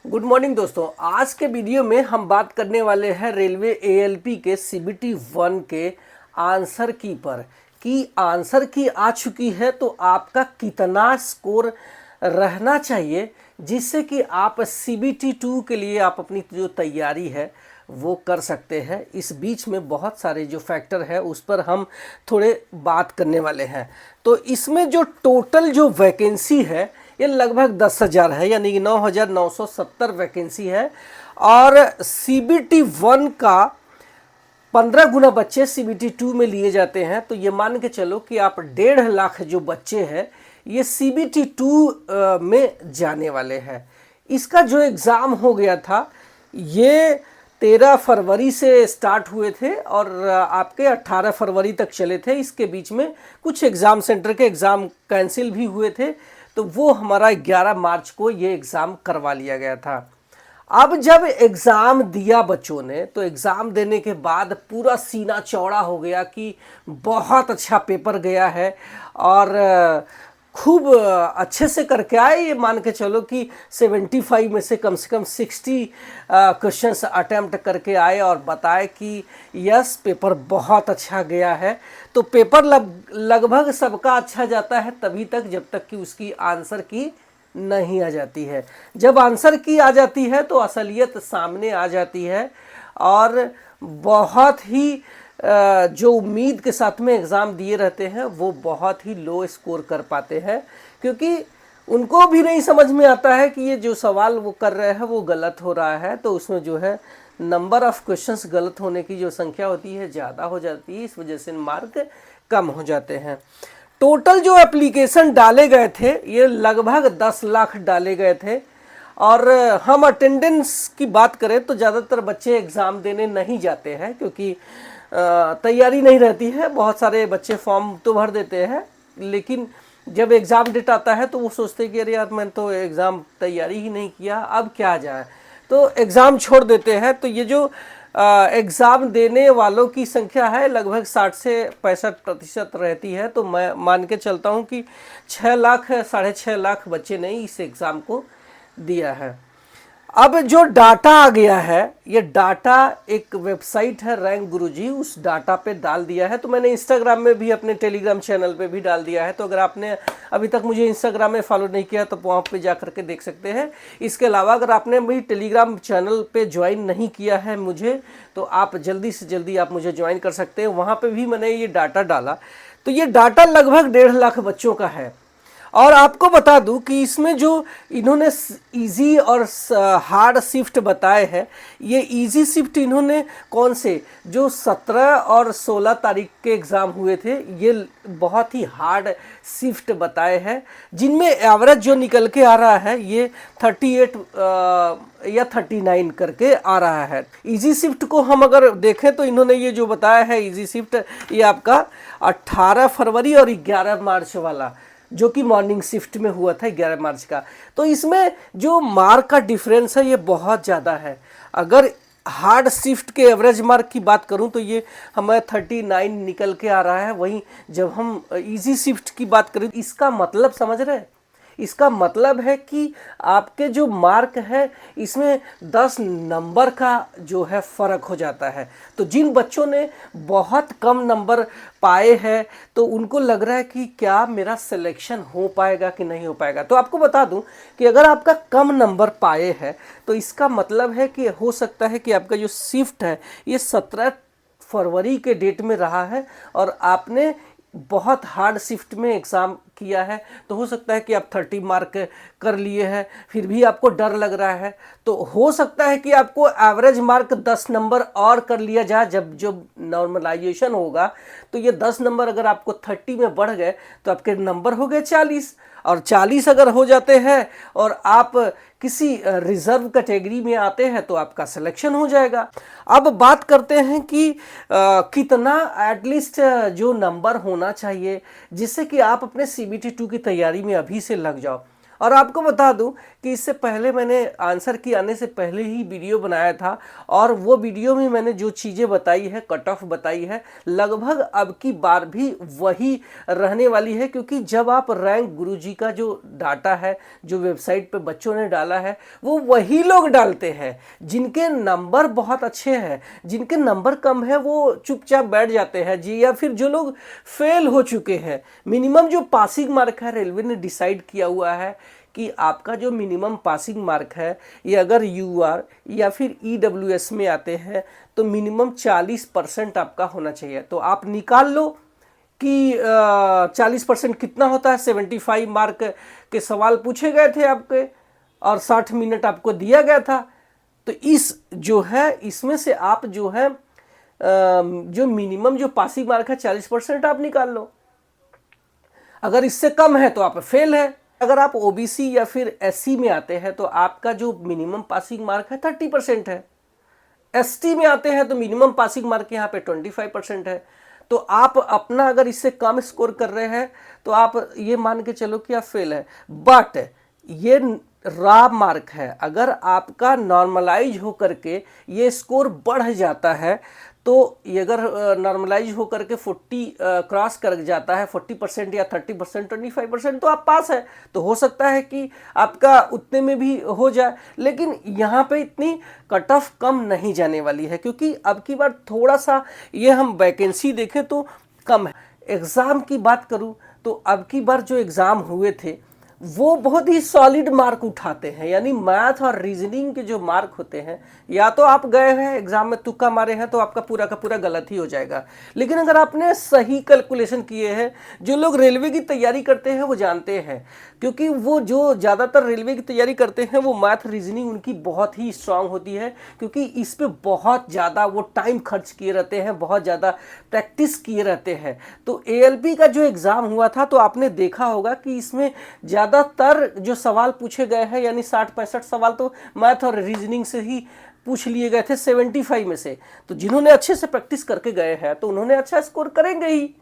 Good morning दोस्तों। आज के वीडियो में हम बात करने वाले हैं रेलवे एएलपी के सीबीटी 1 के आंसर की पर कि आंसर की आ चुकी है तो आपका कितना स्कोर रहना चाहिए जिससे कि आप सीबीटी 2 के लिए आप अपनी जो तैयारी है वो कर सकते हैं। इस बीच में बहुत सारे जो फैक्टर है उस पर हम थोड़े बात करने वाले हैं। तो इसमें जो टोटल जो वैकेंसी है ये लगभग 10,000 है, यानी कि 9,970 वैकेंसी है। और सीबीटी 1 का 15 गुना बच्चे सीबीटी 2 में लिए जाते हैं। तो ये मान के चलो कि आप 1.5 लाख जो बच्चे हैं ये सीबीटी 2 में जाने वाले हैं। इसका जो एग्ज़ाम हो गया था ये 13 फरवरी से स्टार्ट हुए थे और आपके 18 फरवरी तक चले थे। इसके बीच में कुछ एग्ज़ाम सेंटर के एग्ज़ाम कैंसिल भी हुए थे, तो वो हमारा 11 मार्च को ये एग्ज़ाम करवा लिया गया था। अब जब एग्ज़ाम दिया बच्चों ने तो एग्ज़ाम देने के बाद पूरा सीना चौड़ा हो गया कि बहुत अच्छा पेपर गया है और खूब अच्छे से करके आए। ये मान के चलो कि 75 में से कम 60 क्वेश्चंस अटेम्प्ट करके आए और बताए कि यस पेपर बहुत अच्छा गया है। तो पेपर लगभग सबका अच्छा जाता है तभी तक जब तक कि उसकी आंसर की नहीं आ जाती है। जब आंसर की आ जाती है तो असलियत सामने आ जाती है और बहुत ही जो उम्मीद के साथ में एग्ज़ाम दिए रहते हैं वो बहुत ही लो स्कोर कर पाते हैं, क्योंकि उनको भी नहीं समझ में आता है कि ये जो सवाल वो कर रहे हैं वो गलत हो रहा है। तो उसमें जो है नंबर ऑफ़ क्वेश्चंस गलत होने की जो संख्या होती है ज़्यादा हो जाती है, इस वजह से मार्क कम हो जाते हैं। टोटल जो एप्लीकेशन डाले गए थे ये लगभग 10 लाख डाले गए थे। और हम अटेंडेंस की बात करें तो ज़्यादातर बच्चे एग्ज़ाम देने नहीं जाते हैं क्योंकि तैयारी नहीं रहती है। बहुत सारे बच्चे फॉर्म तो भर देते हैं लेकिन जब एग्ज़ाम डेट आता है तो वो सोचते हैं कि अरे यार मैंने तो एग्ज़ाम तैयारी ही नहीं किया, अब क्या जाए, तो एग्ज़ाम छोड़ देते हैं। तो ये जो एग्ज़ाम देने वालों की संख्या है लगभग 60 से 65% रहती है। तो मैं मान के चलता हूँ कि 6 लाख 6.5 लाख बच्चे ने इस एग्ज़ाम को दिया है। अब जो डाटा आ गया है ये डाटा एक वेबसाइट है रैंक गुरुजी, उस डाटा पे डाल दिया है। तो मैंने इंस्टाग्राम में भी अपने टेलीग्राम चैनल पे भी डाल दिया है। तो अगर आपने अभी तक मुझे इंस्टाग्राम में फॉलो नहीं किया तो वहाँ पे जा करके देख सकते हैं। इसके अलावा अगर आपने भी टेलीग्राम चैनल पे ज्वाइन नहीं किया है मुझे, तो आप जल्दी से जल्दी आप मुझे ज्वाइन कर सकते हैं। वहाँ पर भी मैंने ये डाटा डाला। तो ये डाटा लगभग 1.5 लाख बच्चों का है। और आपको बता दूं कि इसमें जो इन्होंने इजी और हार्ड शिफ्ट बताए हैं, ये इजी शिफ्ट इन्होंने कौन से जो 17 और 16 तारीख के एग्ज़ाम हुए थे ये बहुत ही हार्ड शिफ्ट बताए हैं, जिनमें एवरेज जो निकल के आ रहा है ये 38 या 39 करके आ रहा है। इजी शिफ्ट को हम अगर देखें तो इन्होंने ये जो बताया है इजी शिफ्ट ये आपका 18 फरवरी और 11 मार्च वाला जो कि मॉर्निंग शिफ्ट में हुआ था 11 मार्च का। तो इसमें जो मार्क का डिफरेंस है ये बहुत ज़्यादा है। अगर हार्ड शिफ्ट के एवरेज मार्क की बात करूं तो ये हमें 39 निकल के आ रहा है। वहीं जब हम इजी शिफ्ट की बात करें इसका मतलब समझ रहे हैं, इसका मतलब है कि आपके जो मार्क है इसमें 10 नंबर का जो है फ़र्क हो जाता है। तो जिन बच्चों ने बहुत कम नंबर पाए हैं तो उनको लग रहा है कि क्या मेरा सिलेक्शन हो पाएगा कि नहीं हो पाएगा। तो आपको बता दूं कि अगर आपका कम नंबर पाए हैं तो इसका मतलब है कि हो सकता है कि आपका जो शिफ्ट है ये 17 फरवरी के डेट में रहा है और आपने बहुत हार्ड शिफ्ट में एग्ज़ाम किया है। तो हो सकता है कि आप 30 मार्क कर लिए हैं फिर भी आपको डर लग रहा है। तो हो सकता है कि आपको एवरेज मार्क 10 नंबर और कर लिया जाए। जब नॉर्मलाइजेशन होगा तो ये 10 नंबर अगर आपको 30 में बढ़ गए तो आपके नंबर हो गए 40, और 40 अगर हो जाते हैं और आप किसी रिजर्व कैटेगरी में आते हैं तो आपका सिलेक्शन हो जाएगा। अब बात करते हैं कि कितना एटलीस्ट जो नंबर होना चाहिए जिससे कि आप अपने सीबीटी 2 की तैयारी में अभी से लग जाओ। और आपको बता दूं कि इससे पहले मैंने आंसर की आने से पहले ही वीडियो बनाया था, और वो वीडियो में मैंने जो चीज़ें बताई है, कट ऑफ बताई है, लगभग अब की बार भी वही रहने वाली है। क्योंकि जब आप रैंक गुरुजी का जो डाटा है, जो वेबसाइट पे बच्चों ने डाला है, वो वही लोग डालते हैं जिनके नंबर बहुत अच्छे हैं। जिनके नंबर कम है वो चुपचाप बैठ जाते हैं जी, या फिर जो लोग फेल हो चुके हैं। मिनिमम जो पासिंग मार्क है, रेलवे ने डिसाइड किया हुआ है कि आपका जो मिनिमम पासिंग मार्क है, ये अगर यूआर या फिर ईडब्ल्यूएस में आते हैं तो मिनिमम 40% आपका होना चाहिए। तो आप निकाल लो कि 40% कितना होता है। 75 मार्क के सवाल पूछे गए थे आपके और 60 मिनट आपको दिया गया था। तो इस जो है, इसमें से आप जो है जो मिनिमम जो पासिंग मार्क है 40% आप निकाल लो। अगर इससे कम है तो आप फेल है। अगर आप ओबीसी या फिर एससी में आते हैं तो आपका जो मिनिमम पासिंग मार्क है 30% है। एसटी में आते हैं तो मिनिमम पासिंग मार्क यहाँ पे 25% है। तो आप अपना अगर इससे कम स्कोर कर रहे हैं तो आप ये मान के चलो कि आप फेल है। बट ये रॉ मार्क है। अगर आपका नॉर्मलाइज होकर के ये स्कोर बढ़ जाता है, तो ये अगर नॉर्मलाइज होकर के 40 क्रॉस कर जाता है, 40% या 30%, 25%, तो आप पास है। तो हो सकता है कि आपका उतने में भी हो जाए, लेकिन यहाँ पे इतनी कट ऑफ कम नहीं जाने वाली है, क्योंकि अब की बार थोड़ा सा ये हम वैकेंसी देखें तो कम है। एग्ज़ाम की बात करूँ तो अब की बार जो एग्ज़ाम हुए थे वो बहुत ही सॉलिड मार्क उठाते हैं। यानी मैथ और रीजनिंग के जो मार्क होते हैं, या तो आप गए हैं एग्जाम में तुक्का मारे हैं तो आपका पूरा का पूरा गलत ही हो जाएगा। लेकिन अगर आपने सही कैलकुलेशन किए हैं, जो लोग रेलवे की तैयारी करते हैं वो जानते हैं, क्योंकि वो जो ज़्यादातर रेलवे की तैयारी करते हैं वो मैथ रीजनिंग उनकी बहुत ही स्ट्रांग होती है, क्योंकि इस पर बहुत ज़्यादा वो टाइम खर्च किए रहते हैं, बहुत ज़्यादा प्रैक्टिस किए रहते हैं। तो एएलपी का जो एग्ज़ाम हुआ था तो आपने देखा होगा कि इसमें ज़्यादातर जो सवाल पूछे गए हैं, यानी 60-65 सवाल तो मैथ और रीजनिंग से ही पूछ लिए गए थे 75 में से। तो जिन्होंने अच्छे से प्रैक्टिस करके गए हैं तो उन्होंने अच्छा स्कोर करेंगे ही।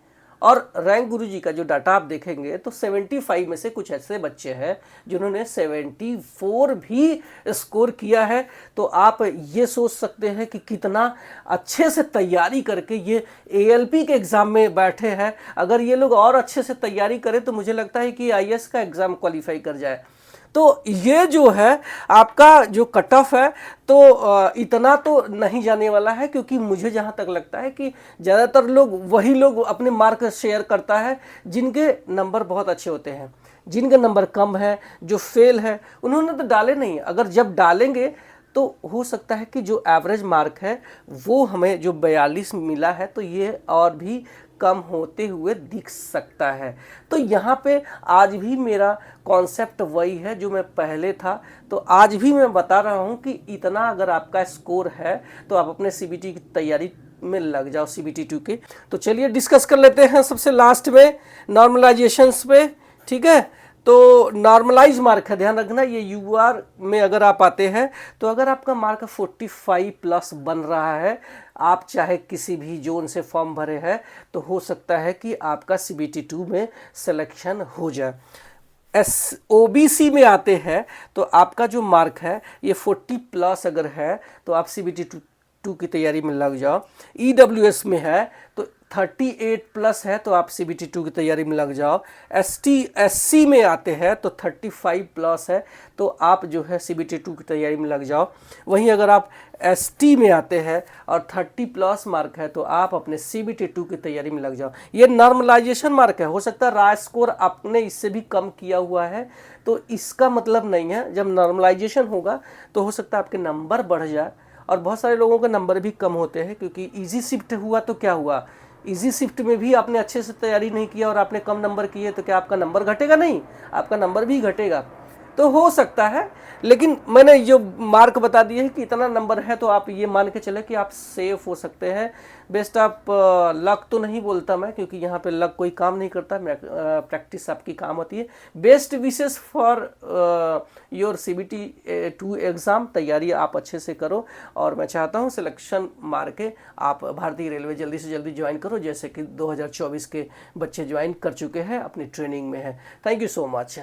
और रैंक गुरुजी का जो डाटा आप देखेंगे तो 75 में से कुछ ऐसे बच्चे हैं जिन्होंने 74 भी स्कोर किया है। तो आप ये सोच सकते हैं कि कितना अच्छे से तैयारी करके ये एएलपी के एग्ज़ाम में बैठे हैं। अगर ये लोग और अच्छे से तैयारी करें तो मुझे लगता है कि आईएएस का एग्ज़ाम क्वालिफाई कर जाए। तो ये जो है आपका जो कट ऑफ है तो इतना तो नहीं जाने वाला है, क्योंकि मुझे जहाँ तक लगता है कि ज़्यादातर लोग वही लोग अपने मार्क शेयर करता है जिनके नंबर बहुत अच्छे होते हैं। जिनके नंबर कम है, जो फेल है, उन्होंने तो डाले नहीं। अगर जब डालेंगे तो हो सकता है कि जो एवरेज मार्क है वो हमें जो 42 मिला है तो ये और भी कम होते हुए दिख सकता है। तो यहाँ पे आज भी मेरा कॉन्सेप्ट वही है जो मैं पहले था। तो आज भी मैं बता रहा हूँ कि इतना अगर आपका स्कोर है तो आप अपने सीबीटी की तैयारी में लग जाओ, सीबीटी 2 के। तो चलिए डिस्कस कर लेते हैं सबसे लास्ट में नॉर्मलाइजेशंस पे, ठीक है। तो नॉर्मलाइज मार्क है, ध्यान रखना, ये यूआर में अगर आप आते हैं तो अगर आपका मार्क 45+ बन रहा है, आप चाहे किसी भी जोन से फॉर्म भरे हैं, तो हो सकता है कि आपका सीबीटी 2 में सिलेक्शन हो जाए। ओबीसी में आते हैं तो आपका जो मार्क है ये 40+ अगर है तो आप सीबीटी 2 की तैयारी में लग जाओ। ईडब्ल्यूएस में है तो 38+ है तो आप सीबीटी 2 की तैयारी में लग जाओ। एससी में आते हैं तो 35+ है तो आप जो है सीबीटी 2 की तैयारी में लग जाओ। वहीं अगर आप एसटी में आते हैं और 30+ मार्क है तो आप अपने सीबीटी 2 की तैयारी में लग जाओ। ये नॉर्मलाइजेशन मार्क है, हो सकता है रॉ स्कोर आपने इससे भी कम किया हुआ है, तो इसका मतलब नहीं है। जब नॉर्मलाइजेशन होगा तो हो सकता है आपके नंबर बढ़ जाए, और बहुत सारे लोगों के नंबर भी कम होते हैं, क्योंकि इजी शिफ्ट हुआ तो क्या हुआ, इजी शिफ्ट में भी आपने अच्छे से तैयारी नहीं किया और आपने कम नंबर किए तो क्या आपका नंबर घटेगा? नहीं, आपका नंबर भी घटेगा। तो हो सकता है, लेकिन मैंने जो मार्क बता दिए है कि इतना नंबर है तो आप ये मान के चले कि आप सेफ हो सकते हैं। बेस्ट आप लक तो नहीं बोलता मैं, क्योंकि यहाँ पे लक कोई काम नहीं करता, प्रैक्टिस आपकी काम होती है। Best wishes for your CBT 2 exam, तैयारी आप अच्छे से करो, और मैं चाहता हूँ सिलेक्शन मार के आप भारतीय रेलवे जल्दी से जल्दी ज्वाइन करो, जैसे कि 2024 के बच्चे ज्वाइन कर चुके हैं, अपनी ट्रेनिंग में है। Thank you so much.